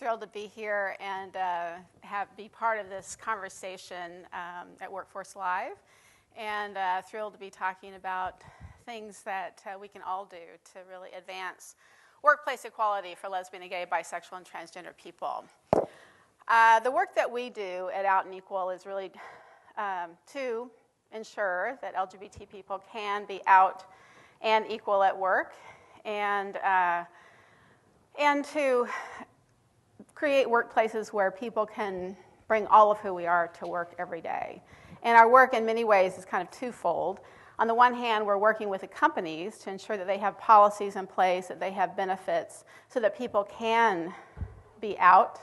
thrilled to be here and be part of this conversation at Workforce Live, and thrilled to be talking about things that we can all do to really advance workplace equality for lesbian, gay, bisexual, and transgender people. The work that we do at Out and Equal is really to ensure that LGBT people can be out and equal at work, and to create workplaces where people can bring all of who we are to work every day. And our work in many ways is kind of twofold. On the one hand, we're working with the companies to ensure that they have policies in place, that they have benefits, so that people can be out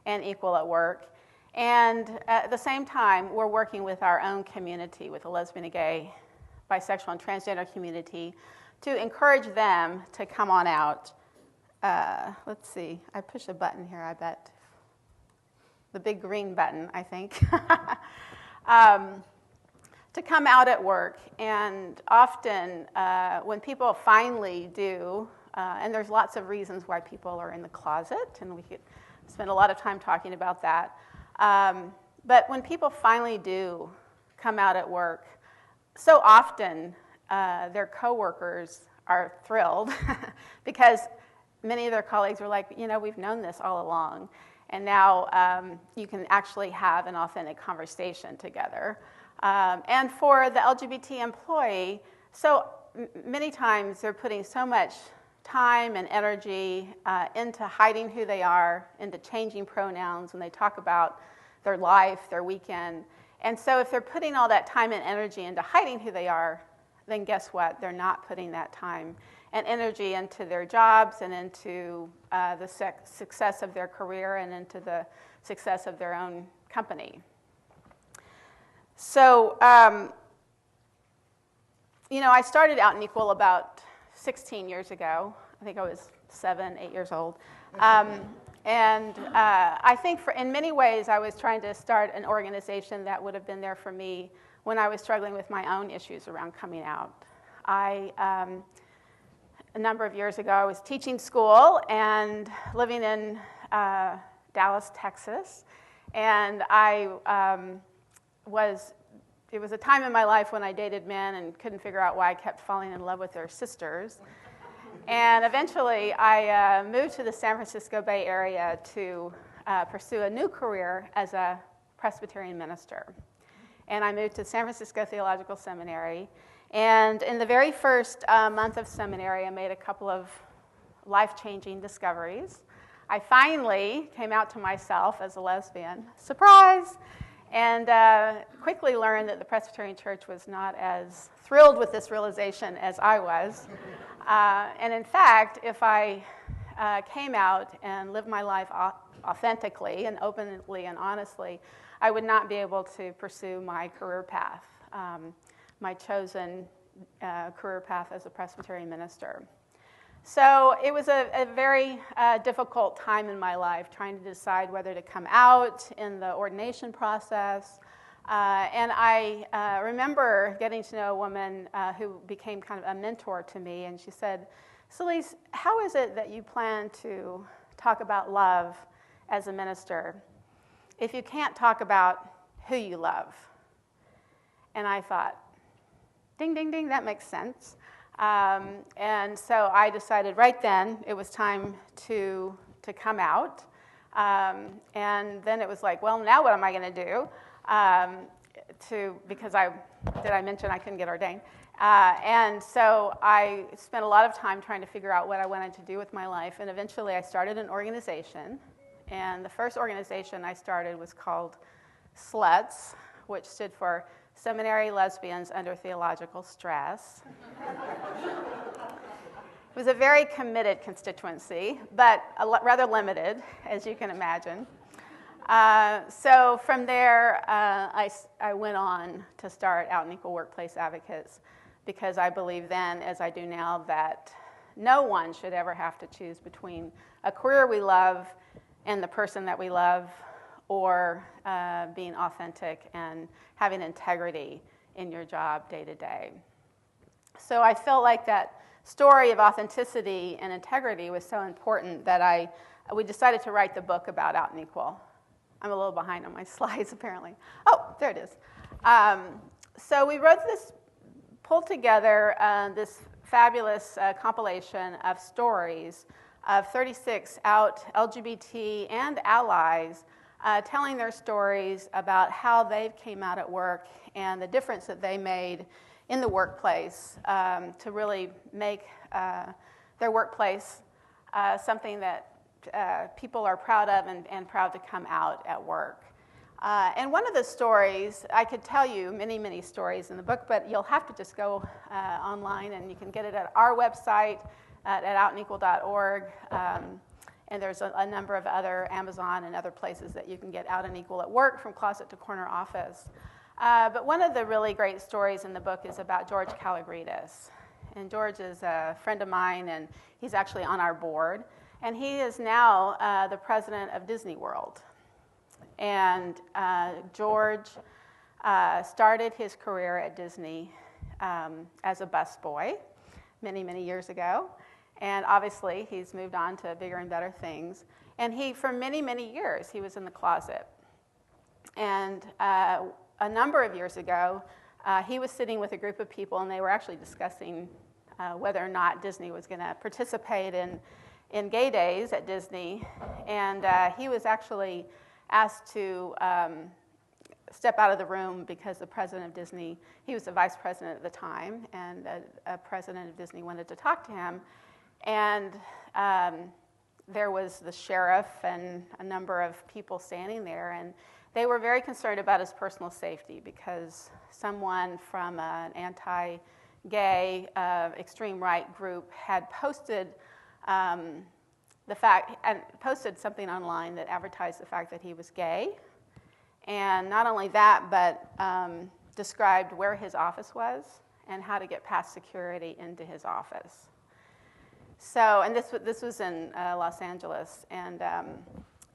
and equal at work. And at the same time, we're working with our own community, with the lesbian, gay, bisexual, and transgender community, to encourage them to come on out. Let's see, I push a button here, I bet. The big green button, I think. To come out at work. And often, when people finally do, and there's lots of reasons why people are in the closet, and we could spend a lot of time talking about that. But when people finally do come out at work, so often their coworkers are thrilled because many of their colleagues were like, you know, we've known this all along, and now you can actually have an authentic conversation together. And for the LGBT employee, so many times they're putting so much time and energy into hiding who they are, into changing pronouns when they talk about their life, their weekend. And so if they're putting all that time and energy into hiding who they are, then guess what? They're not putting that time and energy into their jobs and into the success of their career and into the success of their own company. So, you know, I started Out and Equal about 16 years ago. I think I was 7, 8 years old. And I think in many ways I was trying to start an organization that would have been there for me when I was struggling with my own issues around coming out. A number of years ago, I was teaching school and living in Dallas, Texas. And it was a time in my life when I dated men and couldn't figure out why I kept falling in love with their sisters. And eventually, I moved to the San Francisco Bay Area to pursue a new career as a Presbyterian minister. And I moved to San Francisco Theological Seminary. And in the very first month of seminary, I made a couple of life-changing discoveries. I finally came out to myself as a lesbian. Surprise! And quickly learned that the Presbyterian Church was not as thrilled with this realization as I was. And in fact, if I came out and lived my life authentically and openly and honestly, I would not be able to pursue my career path, my chosen career path as a Presbyterian minister. So it was a very difficult time in my life, trying to decide whether to come out in the ordination process. And I remember getting to know a woman who became kind of a mentor to me, and she said, Selisse, how is it that you plan to talk about love as a minister if you can't talk about who you love? And I thought, ding, ding, ding, that makes sense. And so I decided right then it was time to come out. And then it was like, well, now what am I going to do? Because I mention I couldn't get ordained. And so I spent a lot of time trying to figure out what I wanted to do with my life. And eventually I started an organization. And the first organization I started was called Selesse, which stood for Seminary Lesbians Under Theological Stress. It was a very committed constituency, but rather limited, as you can imagine. So from there, I went on to start Out and Equal Workplace Advocates, because I believe then, as I do now, that no one should ever have to choose between a career we love and the person that we love, or being authentic and having integrity in your job day to day. So I felt like that story of authenticity and integrity was so important that I we decided to write the book about Out and Equal. I'm a little behind on my slides, apparently. Oh, there it is. So we pulled together this fabulous compilation of stories of 36 out LGBT and allies telling their stories about how they came out at work and the difference that they made in the workplace to really make their workplace something that people are proud of and proud to come out at work. And one of the stories, I could tell you many, many stories in the book, but you'll have to just go online, and you can get it at our website at outandequal.org. And there's a number of other Amazon and other places that you can get Out and Equal at Work, from closet to corner office. But one of the really great stories in the book is about George Kalogridis. And George is a friend of mine, and he's actually on our board. And he is now the president of Disney World. And George started his career at Disney as a busboy many, many years ago. And obviously, he's moved on to bigger and better things. And for many, many years, he was in the closet. And a number of years ago, he was sitting with a group of people, and they were actually discussing whether or not Disney was going to participate in gay days at Disney. And he was actually asked to step out of the room because the president of Disney, he was the vice president at the time, and a president of Disney wanted to talk to him. And there was the sheriff and a number of people standing there, and they were very concerned about his personal safety because someone from an anti-gay, extreme right group had posted posted something online that advertised the fact that he was gay. And not only that, but described where his office was and how to get past security into his office. So, and this was in Los Angeles, and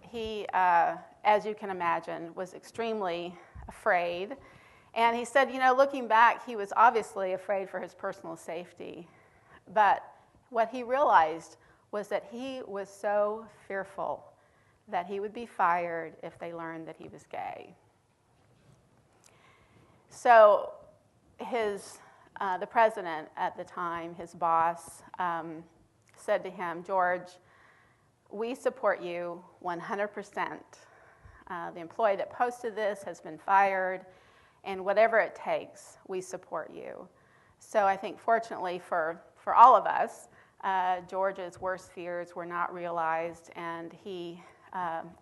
he, as you can imagine, was extremely afraid. And he said, looking back, he was obviously afraid for his personal safety. But what he realized was that he was so fearful that he would be fired if they learned that he was gay. So the president at the time, his boss, said to him, George, we support you 100%. The employee that posted this has been fired, and whatever it takes, we support you. So I think fortunately for all of us, George's worst fears were not realized, and he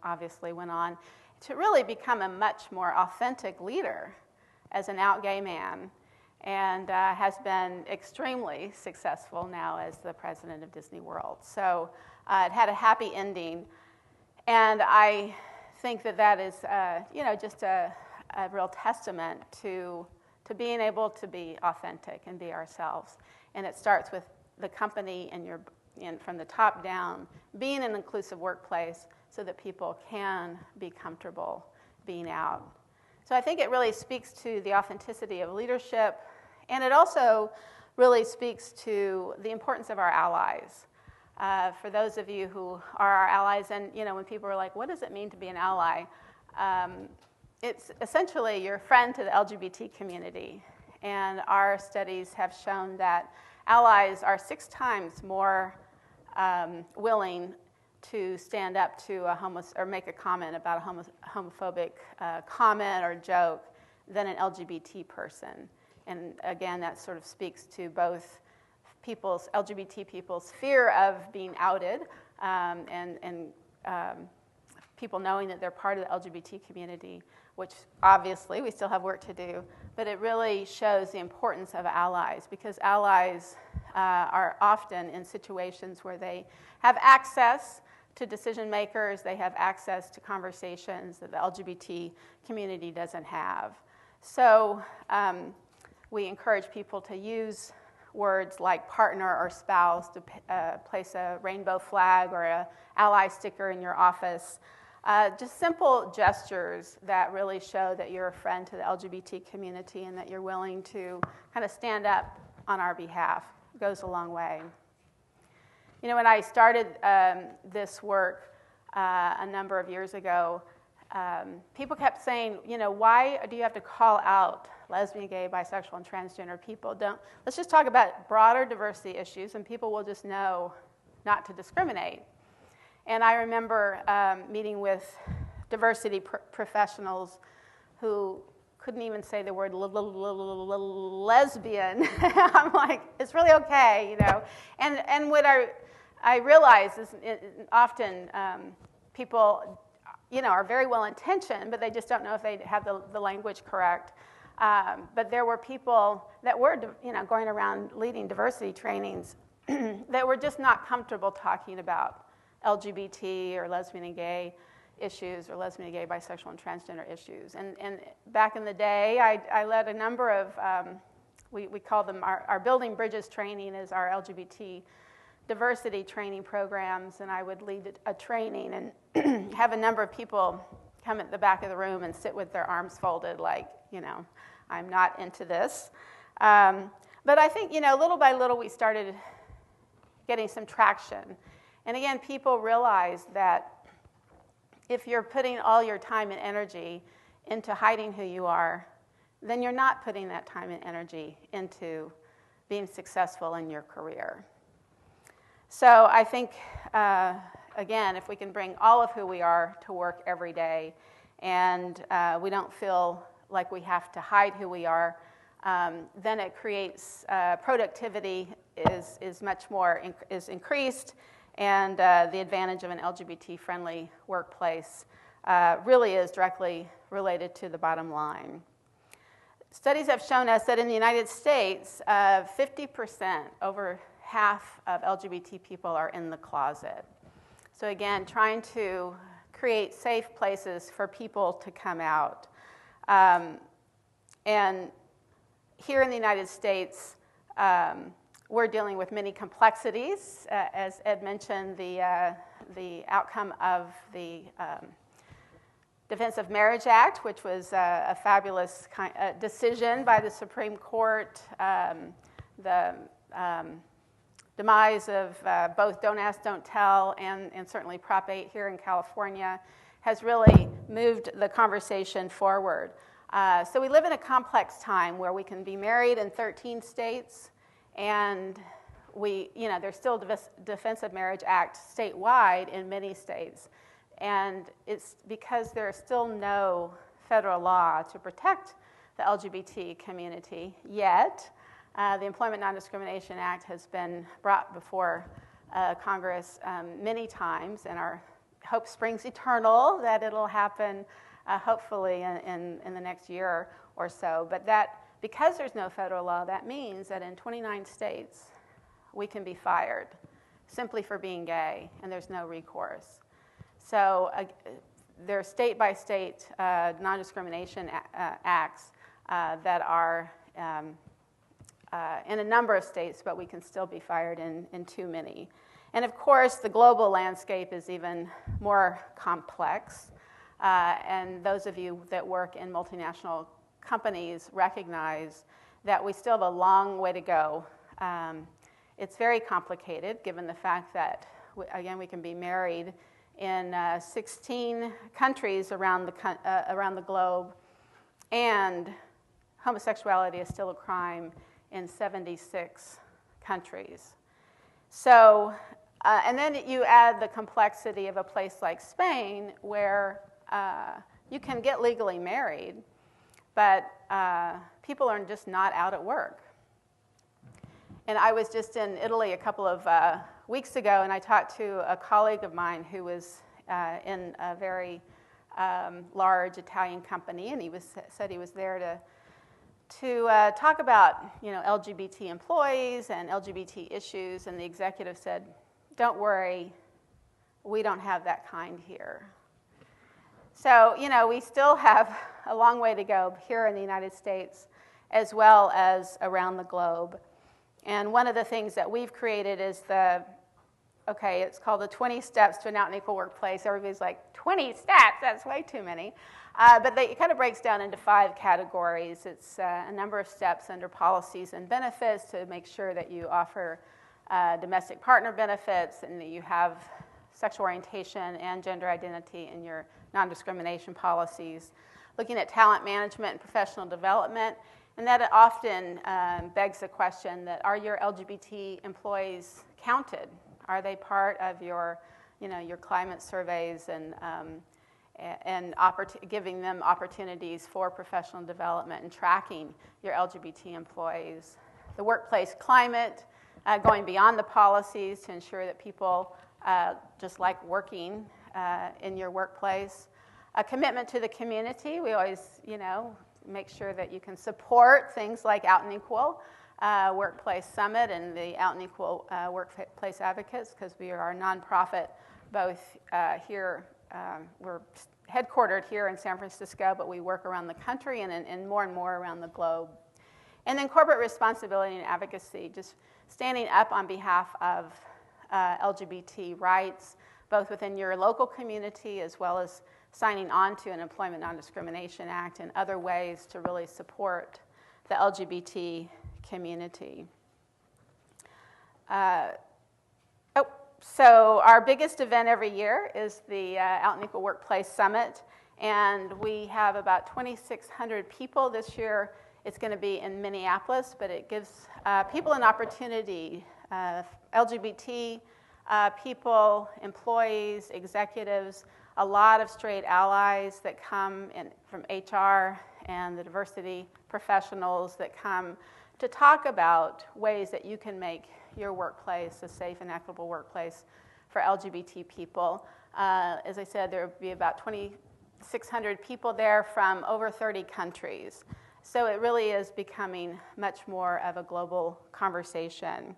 obviously went on to really become a much more authentic leader as an out gay man, and has been extremely successful now as the president of Disney World. So it had a happy ending, and I think that is just a real testament to being able to be authentic and be ourselves. And it starts with the company and from the top down, being an inclusive workplace so that people can be comfortable being out. So I think it really speaks to the authenticity of leadership, and it also really speaks to the importance of our allies. For those of you who are our allies, and when people are like, what does it mean to be an ally? It's essentially your friend to the LGBT community. And our studies have shown that allies are 6 times more willing to stand up to or make a comment about a homophobic comment or joke than an LGBT person. And again, that sort of speaks to both LGBT people's fear of being outed and people knowing that they're part of the LGBT community, which obviously we still have work to do, but it really shows the importance of allies, because allies are often in situations where they have access to decision makers, they have access to conversations that the LGBT community doesn't have. So we encourage people to use words like partner or spouse, to place a rainbow flag or an ally sticker in your office. Just simple gestures that really show that you're a friend to the LGBT community and that you're willing to kind of stand up on our behalf goes a long way. When I started this work, a number of years ago, people kept saying, why do you have to call out lesbian, gay, bisexual, and transgender people? Let's just talk about broader diversity issues, and people will just know not to discriminate. And I remember meeting with diversity professionals who couldn't even say the word lesbian. I'm like, it's really okay, And what I realize is often people, are very well intentioned, but they just don't know if they have the language correct. But there were people that were, going around leading diversity trainings that were just not comfortable talking about LGBT or lesbian and gay issues or lesbian, gay, bisexual, and transgender issues. And back in the day, I led a number of, we call them our Building Bridges training is our LGBT diversity training programs, and I would lead a training and have a number of people come at the back of the room and sit with their arms folded like, I'm not into this. But I think, little by little we started getting some traction. And again, people realize that if you're putting all your time and energy into hiding who you are, then you're not putting that time and energy into being successful in your career. So I think, again, if we can bring all of who we are to work every day and we don't feel like we have to hide who we are, then it creates productivity is much more is increased, and the advantage of an LGBT-friendly workplace really is directly related to the bottom line. Studies have shown us that in the United States, 50%, over half of LGBT people are in the closet. So again, trying to create safe places for people to come out. And here in the United States, we're dealing with many complexities. As Ed mentioned, the outcome of the Defense of Marriage Act, which was a fabulous decision by the Supreme Court. The demise of both Don't Ask, Don't Tell, and certainly Prop 8 here in California has really moved the conversation forward. So we live in a complex time where we can be married in 13 states, and there's still a Defense of Marriage Act statewide in many states. And it's because there's still no federal law to protect the LGBT community yet. The Employment Non-Discrimination Act has been brought before Congress many times, and our hope springs eternal that it'll happen hopefully in the next year or so. But because there's no federal law, that means that in 29 states we can be fired simply for being gay, and there's no recourse. So there are state-by-state non-discrimination acts that are in a number of states, but we can still be fired in too many. And of course, the global landscape is even more complex. And those of you that work in multinational companies recognize that we still have a long way to go. It's very complicated, given the fact that, again, we can be married in 16 countries around the globe, and homosexuality is still a crime in 76 countries. So, and then you add the complexity of a place like Spain, where you can get legally married, but people are just not out at work. And I was just in Italy a couple of weeks ago, and I talked to a colleague of mine who was in a very large Italian company, and he said he was there to talk about LGBT employees and LGBT issues, and the executive said, "Don't worry, we don't have that kind here." So we still have a long way to go here in the United States as well as around the globe. And one of the things that we've created is it's called the 20 Steps to an Out and Equal Workplace. Everybody's like, 20 steps? That's way too many. But it kind of breaks down into 5 categories. It's a number of steps under policies and benefits to make sure that you offer domestic partner benefits and that you have sexual orientation and gender identity in your non-discrimination policies, looking at talent management and professional development. And that often begs the question that, are your LGBT employees counted? Are they part of your, your climate surveys and giving them opportunities for professional development and tracking your LGBT employees? The workplace climate, going beyond the policies to ensure that people just like working in your workplace. A commitment to the community. We always, make sure that you can support things like Out and Equal Workplace Summit and the Out and Equal Workplace Advocates, because we are a nonprofit both here. We're headquartered here in San Francisco, but we work around the country and more around the globe. And then corporate responsibility and advocacy, just standing up on behalf of LGBT rights, both within your local community as well as signing on to an Employment Non-Discrimination Act and other ways to really support the LGBT community. So our biggest event every year is the Out and Equal Workplace Summit, and we have about 2,600 people this year. It's going to be in Minneapolis, but it gives people an opportunity, LGBT people, employees, executives, a lot of straight allies that come in from HR and the diversity professionals that come to talk about ways that you can make your workplace a safe and equitable workplace for LGBT people. As I said, there will be about 2,600 people there from over 30 countries. So it really is becoming much more of a global conversation.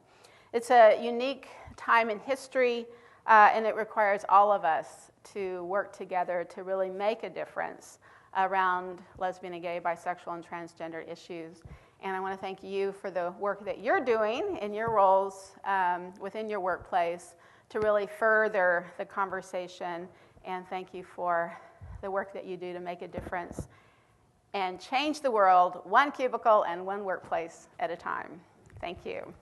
It's a unique time in history, and it requires all of us to work together to really make a difference around lesbian and gay, bisexual, and transgender issues. And I want to thank you for the work that you're doing in your roles within your workplace to really further the conversation. And thank you for the work that you do to make a difference and change the world one cubicle and one workplace at a time. Thank you.